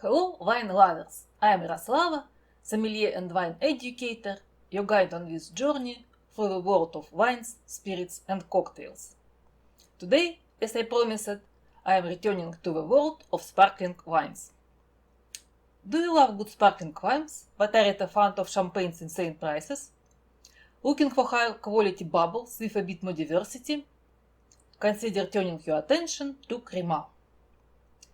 Hello, wine lovers! I am Yaroslava, sommelier and wine educator, your guide on this journey through the world of wines, spirits, and cocktails. Today, as I promised, I am returning to the world of sparkling wines. Do you love good sparkling wines, but are at a fan of champagne's insane prices? Looking for high quality bubbles with a bit more diversity? Consider turning your attention to Crema.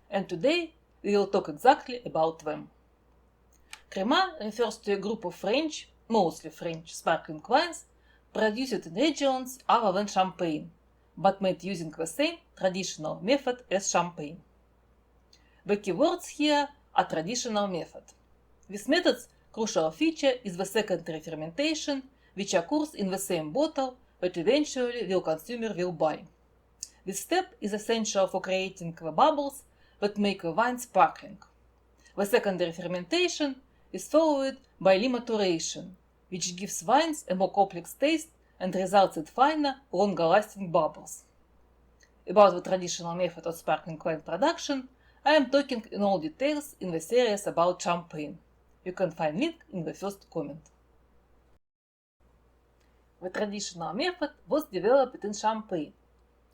And today, we will talk exactly about them. Crema refers to a group of French, mostly French, sparkling wines produced in regions other than Champagne, but made using the same traditional method as Champagne. The key words here are traditional method. This method's crucial feature is the secondary fermentation, which occurs in the same bottle that eventually the consumer will buy. This step is essential for creating the bubbles that make the wine sparkling. The secondary fermentation is followed by limaturation, which gives wines a more complex taste and results in finer, longer-lasting bubbles. About the traditional method of sparkling wine production, I am talking in all details in the series about Champagne. You can find link in the first comment. The traditional method was developed in Champagne.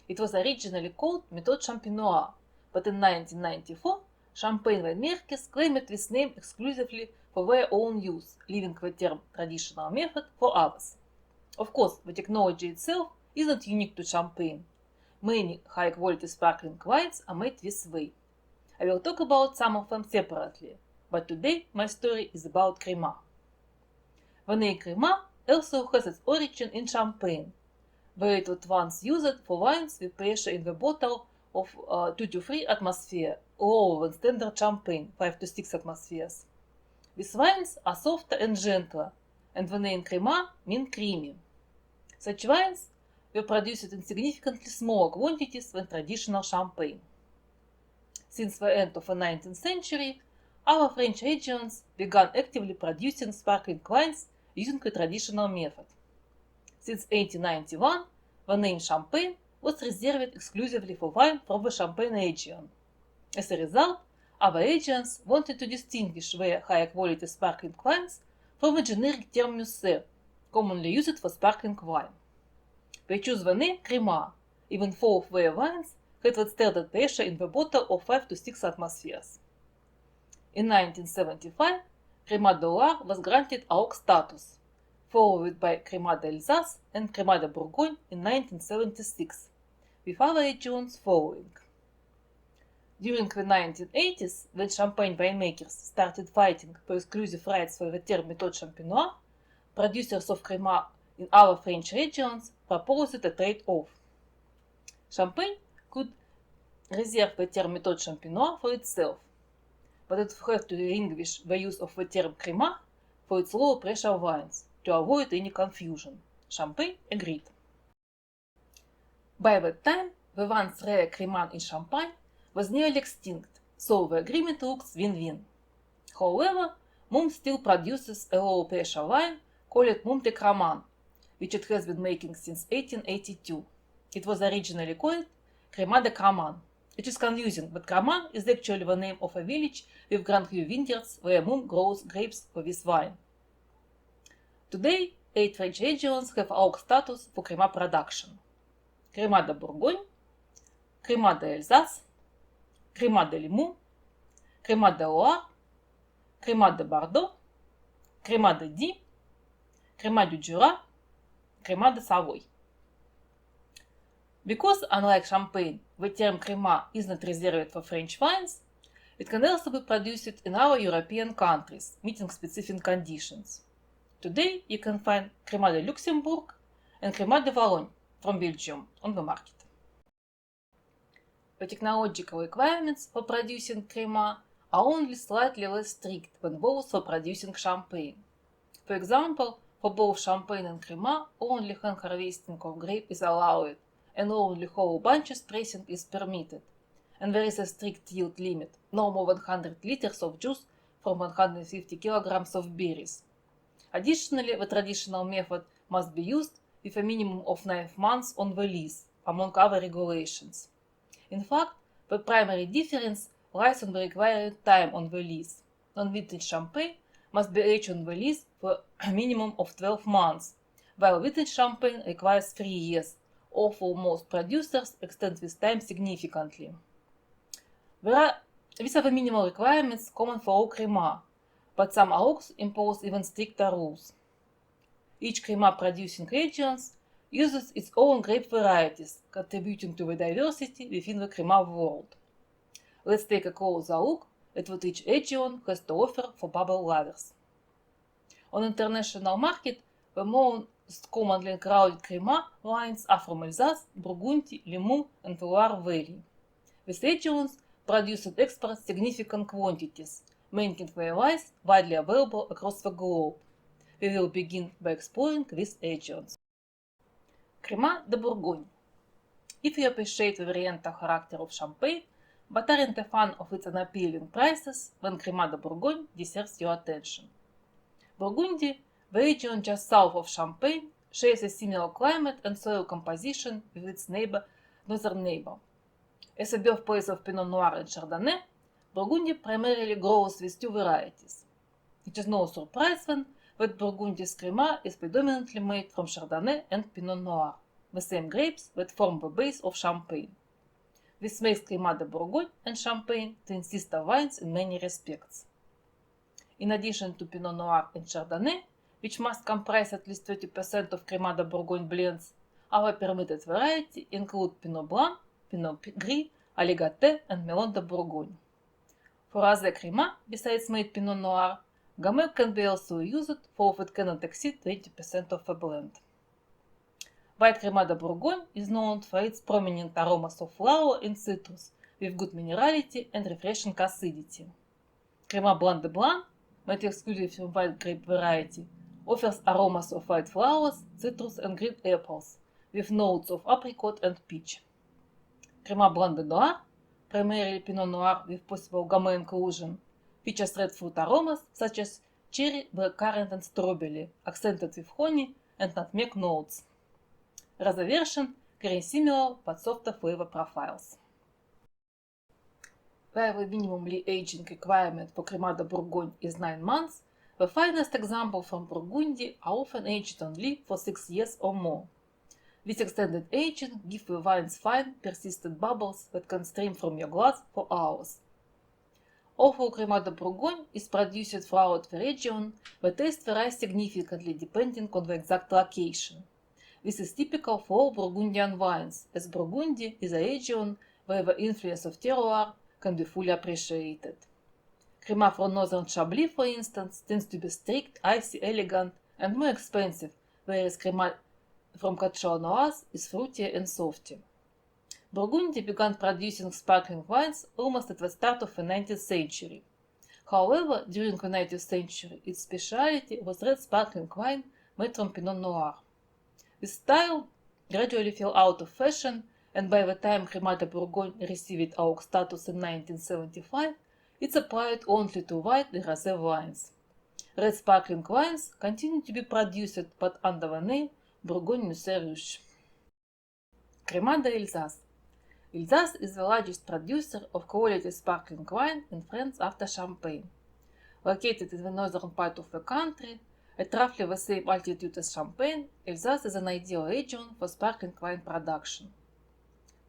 It was originally called Méthode Champenoise, but in 1994, Champagne winemakers claimed this name exclusively for their own use, leaving the term traditional method for others. Of course, the technology itself isn't unique to Champagne. Many high-quality sparkling wines are made this way. I will talk about some of them separately, but today my story is about Crema. The name Crema also has its origin in Champagne, where it was once used for wines with pressure in the bottle of 2 to 3 atmosphere, lower than standard Champagne, 5 to 6 atmospheres. These wines are softer and gentler, and the name Crema means creamy. Such wines were produced in significantly smaller quantities than traditional Champagne. Since the end of the 19th century, other French regions began actively producing sparkling wines using the traditional method. Since 1891, the name Champagne was reserved exclusively for wine from the Champagne region. As a result, other regions wanted to distinguish their high-quality sparkling wines from the generic term Musset, commonly used for sparkling wine. They chose the name Crema, even though their wines had the standard pressure in the bottle of 5 to 6 atmospheres. In 1975, Crema de Loire was granted AOC status, followed by Crema d'Alsace and Crema de Bourgogne in 1976, with other regions following. During the 1980s, when Champagne winemakers started fighting for exclusive rights for the term Méthode Champenoise, producers of Crema in other French regions proposed a trade-off. Champagne could reserve the term Méthode Champenoise for itself, but it would have to relinquish the use of the term Crema for its low-pressure wines to avoid any confusion. Champagne agreed. By that time, the once rare Crémant in Champagne was nearly extinct, so the agreement looks win-win. However, Mumm still produces a low-pressure wine called Mumm de Cramant, which it has been making since 1882. It was originally called Crema de Cramant. It is confusing, but Cramant is actually the name of a village with Grand Cru vineyards where Mumm grows grapes for this wine. Today, 8 French regions have AOC status for Crema production: Crema de Bourgogne, Crema d'Alsace, Crema de Limoux, Crema de Loire, Crema de Bordeaux, Crema de Die, Crema du Jura, Crema de Savoie. Because, unlike Champagne, the term Crema is not reserved for French wines, it can also be produced in other European countries, meeting specific conditions. Today, you can find Crema de Luxembourg and Crema de Valogne from Belgium on the market. The technological requirements for producing Crema are only slightly less strict than those for producing Champagne. For example, for both Champagne and Crema, only hand harvesting of grape is allowed, and only whole bunches pressing is permitted, and there is a strict yield limit, no more than 100 liters of juice from 150 kilograms of berries. Additionally, the traditional method must be used with a minimum of 9 months on the lease, among other regulations. In fact, the primary difference lies on the required time on the lease. Non-vintage champagne must be aged on the lease for a minimum of 12 months, while vintage champagne requires 3 years, or for most producers extend this time significantly. These are the minimal requirements common for all crema, but some AOCs impose even stricter rules. Each crema producing regions uses its own grape varieties, contributing to the diversity within the crema world. Let's take a closer look at what each region has to offer for bubble lovers. On international market, the most commonly crowded crema lines are from Alsace, Burgundy, Limoux, and the Loire Valley. These regions produce and export significant quantities, making their wines widely available across the globe. We will begin by exploring these regions. Crema de Bourgogne. If you appreciate the oriental character of champagne, but aren't a fan of its unappealing prices, then Crema de Bourgogne deserves your attention. Burgundy, the region just south of Champagne, shares a similar climate and soil composition with its northern neighbor. As a birthplace of Pinot Noir and Chardonnay, Burgundy primarily grows with two varieties. It is no surprise then that Burgundy's crema is predominantly made from Chardonnay and Pinot Noir, the same grapes that form the base of Champagne. This makes Crema de Bourgogne and Champagne twin sister wines in many respects. In addition to Pinot Noir and Chardonnay, which must comprise at least 30% of Crema de Bourgogne blends, our permitted variety include Pinot Blanc, Pinot Gris, Aligoté, and Melon de Bourgogne. For other crema, besides made Pinot Noir, Gamay can be also used, though it cannot exceed 20% of a blend. White Crema de Bourgogne is known for its prominent aromas of flower and citrus, with good minerality and refreshing acidity. Crema Blanc de Blanc, made exclusively from white grape variety, offers aromas of white flowers, citrus, and green apples, with notes of apricot and peach. Crema Blanc de Noir, primarily Pinot Noir with possible Gamay inclusion, features red fruit aromas such as cherry, blackcurrant, and strawberry, accented with honey and nutmeg notes. Rather version carry similar but softer flavor profiles. While the minimally aging requirement for Crema de Bourgogne is 9 months, the finest examples from Burgundy are often aged only for 6 years or more. This extended aging gives the wines fine, persistent bubbles that can stream from your glass for hours. Although Crema de Bourgogne is produced throughout the region, the taste varies significantly depending on the exact location. This is typical for all Burgundian wines, as Burgundy is a region where the influence of terroir can be fully appreciated. Crema from northern Chablis, for instance, tends to be strict, icy, elegant, and more expensive, whereas Crema from Cotchal-Noise is fruitier and softer. Burgundy began producing sparkling wines almost at the start of the 19th century. However, during the 19th century, its specialty was red sparkling wine made from Pinot Noir. This style gradually fell out of fashion, and by the time Crema de Bourgogne received AOC status in 1975, it's applied only to white and rosé wines. Red sparkling wines continue to be produced, but under the name Bourgogne Musset Rouge. Crema d'Alsace. Alsace is the largest producer of quality sparkling wine in France after Champagne. Located in the northern part of the country, at roughly the same altitude as Champagne, Alsace is an ideal region for sparkling wine production.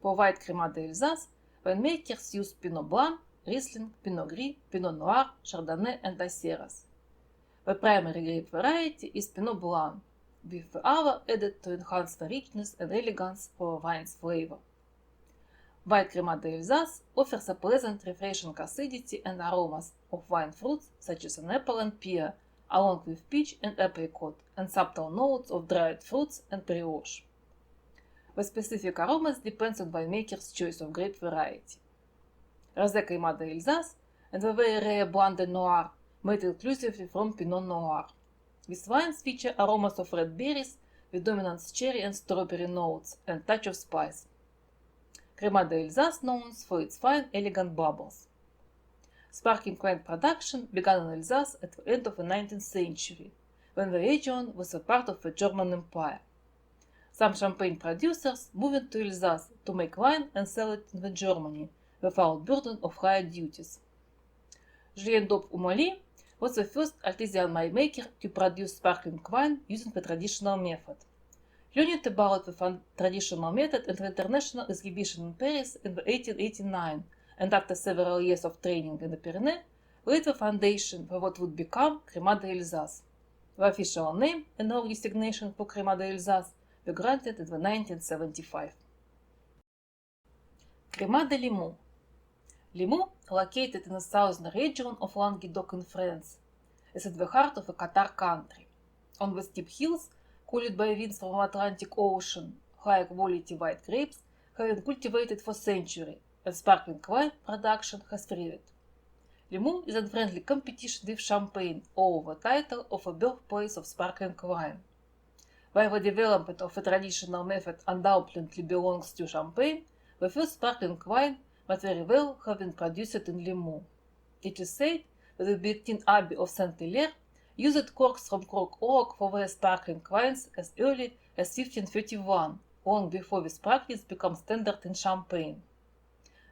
For white Crema d'Alsace, winemakers use Pinot Blanc, Riesling, Pinot Gris, Pinot Noir, Chardonnay, and Aceras. The primary grape variety is Pinot Blanc, with the other added to enhance the richness and elegance for the wine's flavor. White Crema d'Alsace offers a pleasant, refreshing acidity and aromas of wine fruits such as an apple and pear, along with peach and apricot, and subtle notes of dried fruits and brioche. The specific aromas depends on winemaker's choice of grape variety. Rosé Crema d'Alsace and the very rare Blanc de Noir, made exclusively from Pinot Noir. These wines feature aromas of red berries with dominant cherry and strawberry notes and touch of spice. Crema d'Alsace known for its fine, elegant bubbles. Sparkling wine production began in Alsace at the end of the 19th century, when the region was a part of the German Empire. Some champagne producers moved to Alsace to make wine and sell it in Germany, without burden of higher duties. Julien d'Aube-Umoli was the first artisan winemaker to produce sparkling wine using the traditional method. Learning about the traditional method at the international exhibition in Paris in 1889, and after several years of training in the Pyrenees, laid the foundation for what would become Crémats d'Alsace. The official name and all designation for Crémats d'Alsace were granted in 1975. Crémats de Limoux. Limoux, located in the southern region of Languedoc in France, is at the heart of the Qatar country. On the steep hills, cooled by winds from the Atlantic Ocean, high-quality white grapes have been cultivated for centuries, and sparkling wine production has thrived. Limoux is in friendly competition with Champagne over the title of a birthplace of sparkling wine. While the development of a traditional method undoubtedly belongs to Champagne, the first sparkling wine might very well have been produced in Limoux. It is said that the Benedictine Abbey of Saint-Hilaire used corks from cork oak for their sparkling wines as early as 1531, long before this practice became standard in Champagne.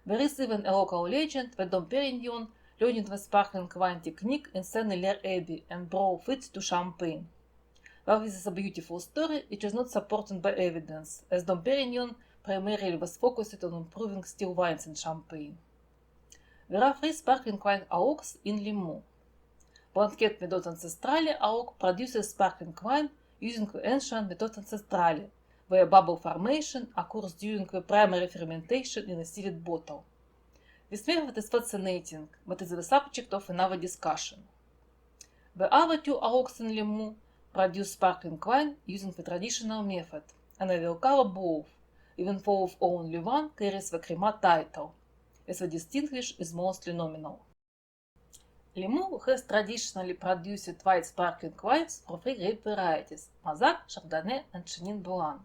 There is even a local legend that Dom Pérignon learned the sparkling wine technique in Saint-Hilaire Abbey and brought it to Champagne. While this is a beautiful story, it is not supported by evidence, as Dom Pérignon primarily was focused on improving still wines in Champagne. There are 3 sparkling wine auges in Limoux. Blanquette Méthode Ancestrale auge produces sparkling wine using the ancient Méthode Ancestrale, where bubble formation occurs during the primary fermentation in a sealed bottle. This method is fascinating, but is the subject of another discussion. The other 2 auges in Limoux produce sparkling wine using the traditional method, and I will cover both, even though only one carries the Crémats title, as the distinction is mostly nominal. Limoux has traditionally produced white sparkling wines from 3 grape varieties: Mauzac, Chardonnay, and Chenin Blanc.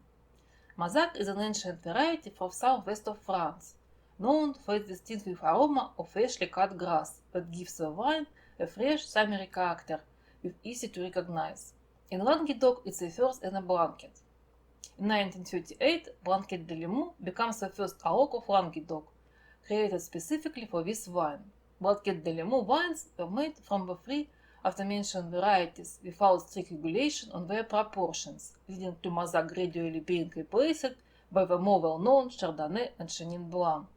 Mauzac is an ancient variety from southwest of France, known for its distinctive aroma of freshly cut grass that gives the wine a fresh, summery character, with easy to recognize. In Languedoc, it refers in a Blanquette. In 1938, Blanquette de Limoux becomes the first auge of Languedoc, created specifically for this wine. Blanquette de Limoux wines were made from the 3 aforementioned varieties without strict regulation on their proportions, leading to Mauzac gradually being replaced by the more well-known Chardonnay and Chenin Blanc.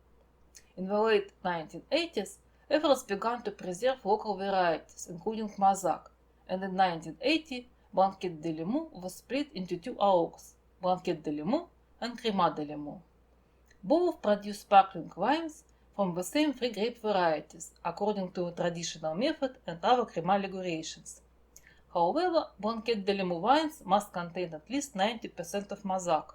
In the late 1980s, efforts began to preserve local varieties, including Mauzac, and in 1980, Blanquette de Limoux was split into 2 auges, Blanquette de Limoux and Crémats de Limoux. Both produce sparkling wines from the same 3 grape varieties, according to a traditional method and other Crémats regulations. However, Blanquette de Limoux wines must contain at least 90% of Mauzac.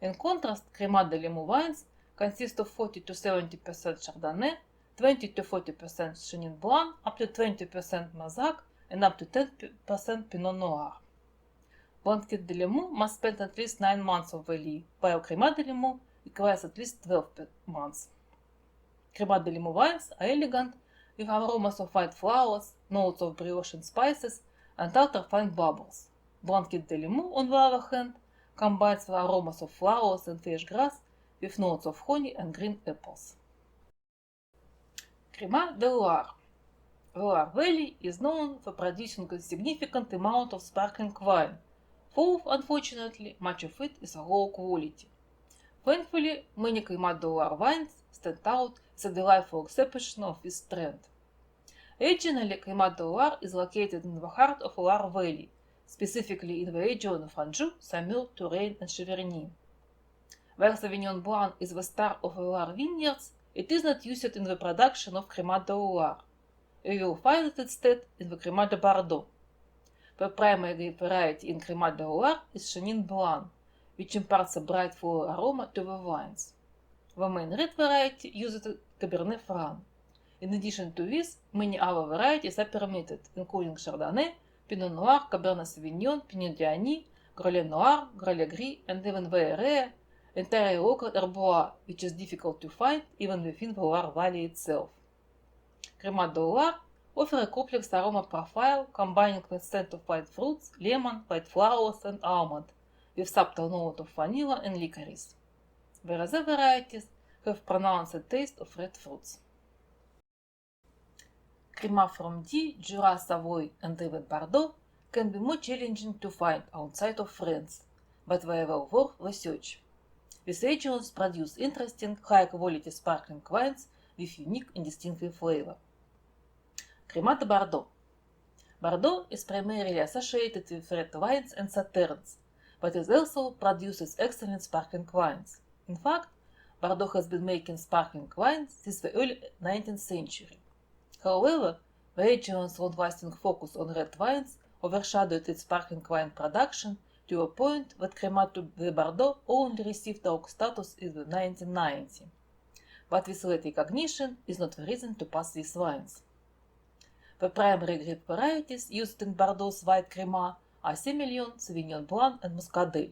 In contrast, Crémats de Limoux wines consist of 40 to 70% Chardonnay, 20 to 40% Chenin Blanc, up to 20% Mauzac, and up to 10% Pinot Noir. Blanquette de Limoux must spend at least 9 months of the year, while Crémats de Limoux requires at least 12 months. Crémats de Limoux wines are elegant, with aromas of white flowers, notes of brioche and spices, and outer fine bubbles. Blanquette de Limoux, on the other hand, combines the aromas of flowers and fresh grass with notes of honey and green apples. Crémats de Loire. The Loire Valley is known for producing a significant amount of sparkling wine, though, unfortunately, much of it is of low quality. Thankfully, many Crémats de Loire wines stand out as a delightful exception of this trend. Regionally, Crémats de Loire is located in the heart of Loire Valley, specifically in the region of Anjou, Saumur, Touraine, and Cheverny. While Sauvignon Blanc is the star of the Loire vineyards, it is not used in the production of Crémats de Loire. You will find it instead in the Crémats de Bordeaux. The primary variety in Crémats de Loire is Chenin Blanc, which imparts a bright floral aroma to the wines. The main red variety uses Cabernet Franc. In addition to this, many other varieties are permitted, including Chardonnay, Pinot Noir, Cabernet Sauvignon, Pinot d'Agny, Grollet Noir, Grollet Gris, and even very rare, entirely local Herbois, which is difficult to find even within the Loire Valley itself. Crémats de Loire offer a complex aroma profile combining the scent of white fruits, lemon, white flowers, and almond, with subtle note of vanilla and licorice. The other varieties, have pronounced taste of red fruits. Crema from D, Jura, Savoy, and even Bordeaux can be more challenging to find outside of France, but they are well worth research. These regions produce interesting, high-quality sparkling wines with unique and distinctive flavor. Crema de Bordeaux. Bordeaux is primarily associated with red wines and sauternes, but it also produces excellent sparkling wines. In fact, Bordeaux has been making sparkling wines since the early 19th century. However, the region's long-lasting focus on red wines overshadowed its sparkling wine production to a point that Crema de Bordeaux only received oak status in 1990. But this late recognition is not the reason to pass these wines. The primary grape varieties used in Bordeaux's white Crema are Semillon, Sauvignon Blanc, and Muscadel.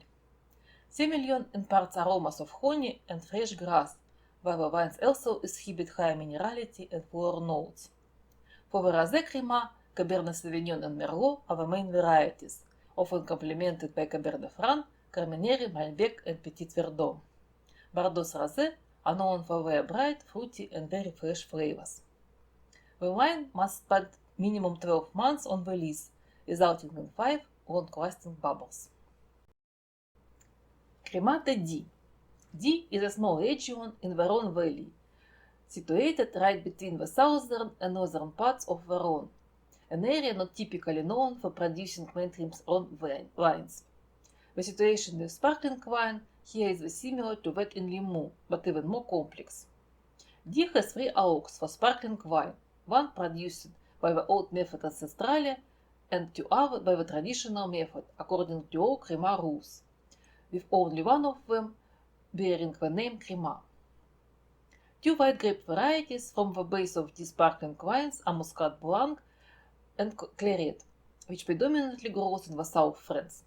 Semillon imparts aromas of honey and fresh grass, while the wines also exhibit high minerality and floral notes. For the Rosé Crema, Cabernet Sauvignon and Merlot are the main varieties, often complemented by Cabernet Franc, Carmenere, Malbec, and Petit Verdot. Bordeaux's Rosé are known for their bright, fruity, and very fresh flavors. The wine must spend minimum 12 months on the lees, resulting in 5 long-lasting bubbles. Crema de Die. Die is a small region in the Rhone Valley, situated right between the southern and northern parts of the Rhone, an area not typically known for producing mainstream Rhone wines. The situation with sparkling wine here is similar to that in Limoux, but even more complex. Die has 3 augs for sparkling wine, one produced by the old method Ancestrale and 2 others by the traditional method according to all Crema rules, with only one of them bearing the name Crema. 2 white grape varieties from the base of these sparkling wines are Muscat Blanc and Claret, which predominantly grows in the south of France.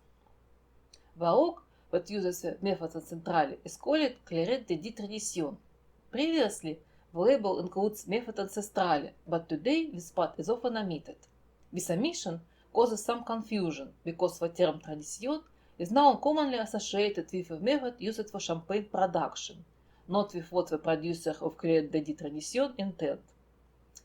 The oak that uses the method Ancestrale is called Claret de Die Tradition. Previously, the label includes method Ancestrale, but today this part is often omitted. This omission causes some confusion because the term Tradition is now commonly associated with the method used for champagne production, not with what the producer of Claret de Die Tradition intended.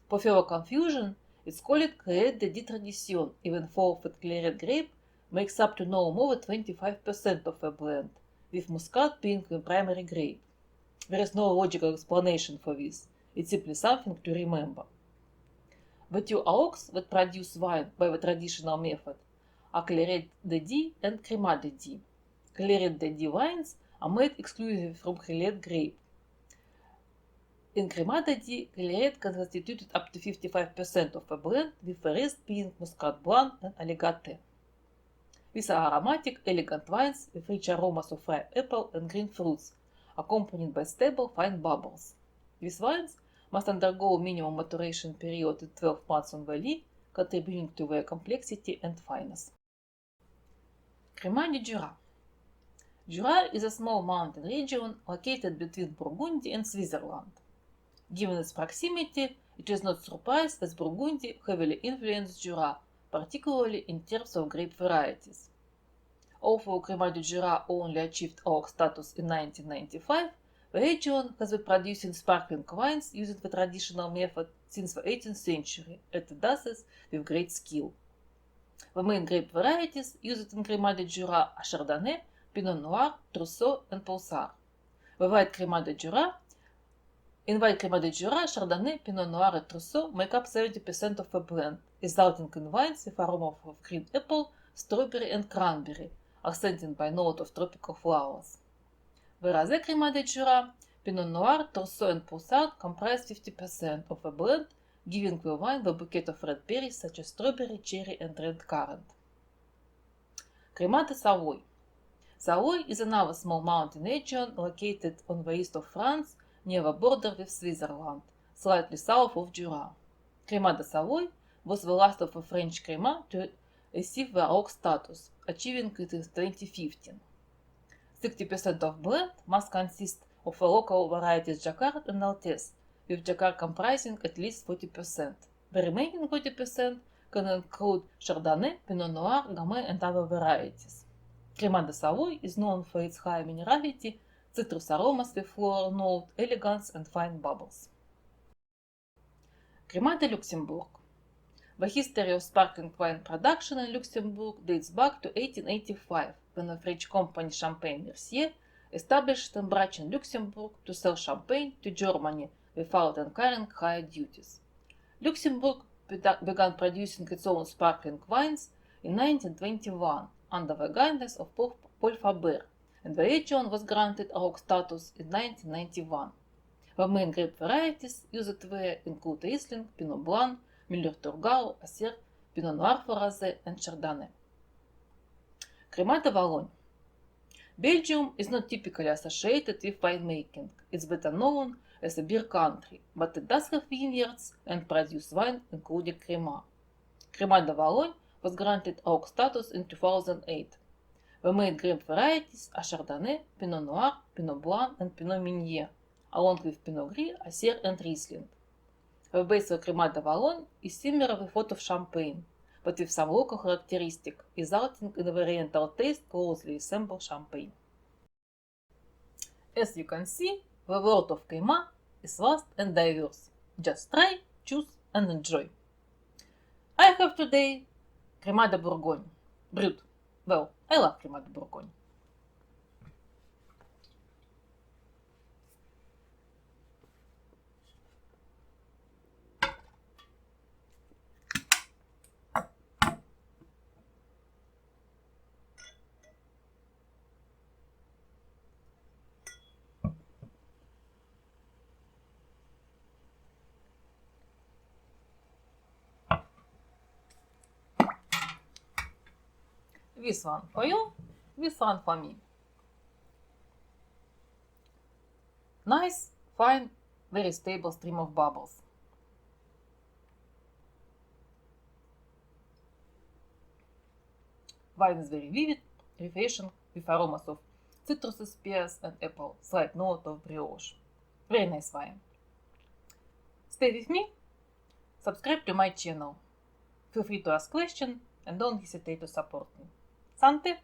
For further confusion, it's called Claret de Die Tradition, even though the Claret grape makes up to no more than 25% of the blend, with Muscat being the primary grape. There is no logical explanation for this, it's simply something to remember. The 2 augs that produce wine by the traditional method are Claret de Die and Crema de Die. Claret de Die wines are made exclusively from Claret grape. In Crema de Die, Claret constituted up to 55% of the blend, with the rest being Muscat Blanc and Aligoté. These are aromatic, elegant wines with rich aromas of ripe apple and green fruits, accompanied by stable, fine bubbles. These wines must undergo a minimum maturation period of 12 months on the lee, contributing to their complexity and fineness. Crema de Jura. Jura is a small mountain region located between Burgundy and Switzerland. Given its proximity, it is not surprised that Burgundy heavily influenced Jura, particularly in terms of grape varieties. Although Crema de Jura only achieved oak status in 1995, the region has been producing sparkling wines using the traditional method since the 18th century, and it does this with great skill. The main grape varieties used in Crema de Jura are Chardonnay, Pinot Noir, Trousseau, and Pulsar. In white Crema de Jura, Chardonnay, Pinot Noir, and Trousseau make up 70% of the blend, resulting in wines with aroma of green apple, strawberry, and cranberry, accented by note of tropical flowers. The Rosé Crema de Jura, Pinot Noir, Trousseau, and Pulsar comprise 50% of the blend, giving the wine the bouquet of red berries such as strawberry, cherry, and red currant. Crema de Savoy. Savoy is another small mountain region located on the east of France, near the border with Switzerland, slightly south of Jura. Crema de Savoy was the last of the French Crema to receive the oak status, achieving it in 2015. 60% of blend must consist of the local varieties Jacquard and Altesse, with Jacquard comprising at least 40%. The remaining 40% can include Chardonnay, Pinot Noir, Gamay, and other varieties. Crema de Savoy is known for its high minerality, citrus aromas with floral note, elegance and fine bubbles. Crema de Luxembourg. The history of sparkling wine production in Luxembourg dates back to 1885, when the French company Champagne Mercier established a branch in Luxembourg to sell champagne to Germany without incurring higher duties. Luxembourg began producing its own sparkling wines in 1921 under the guidance of Paul Faber, and the region was granted Roque status in 1991. The main grape varieties used there include Riesling, Pinot Blanc, Müller-Thurgau, Acer, Pinot Noir Rosé, and Chardonnay. Crema de Valogne. Belgium is not typically associated with winemaking. It's better known as a beer country, but it does have vineyards and produce wine, including Crema. Crema de Valogne was granted Roque status in 2008. The main grape varieties are Chardonnay, Pinot Noir, Pinot Blanc, and Pinot Meunier, along with Pinot Gris, Acer, and Riesling. The base of Crema de Valogne is similar with that of Champagne, but with some local characteristics, resulting in a oriental taste closely resemble Champagne. As you can see, the world of Crema is vast and diverse. Just try, choose, and enjoy. I have today Crema de Bourgogne, brut. Well, I love Crema de Bourgogne. This one for you, this one for me. Nice, fine, very stable stream of bubbles. Wine is very vivid, refreshing, with aromas of citrus, pears, and apple, slight note of brioche. Very nice wine. Stay with me, subscribe to my channel. Feel free to ask questions and don't hesitate to support me. Sante!